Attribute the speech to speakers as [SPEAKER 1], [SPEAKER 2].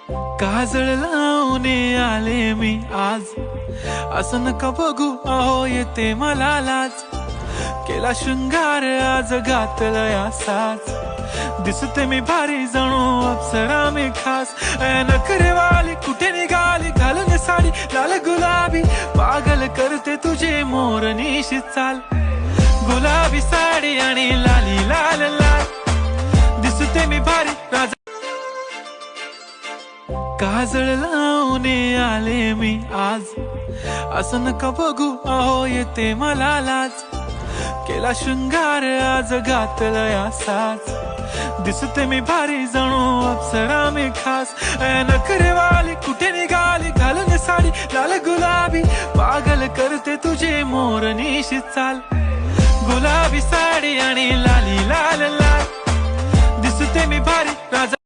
[SPEAKER 1] काजळ लावून आले मी आज, असं नका बघू अहो येते मला लाज. केला शृंगार आज घातला साज, दिसते मी भारी जणू अप्सरा मी खास. नखरेवाली कुठे निघाली घालून साडी लाल गुलाबी, पागल करते तुझे मोरनीशी चाल. गुलाबी साडी आणि लाली लाल लाल, दिसते मी भारी राजा. काजळ लावून आले मी आज, असं नका बघू अहो येते मला लाज. केला शृंगार आज घातला साज, दिसते मी भारी जणू अप्सरा मी खास. नखरेवाली कुठे निघाली घालून साडी लाल गुलाबी, पागल करते तुझे मोरनीशी चाल. गुलाबी साडी आणि लाली लाल लाल, दिसते मी भारी राजा.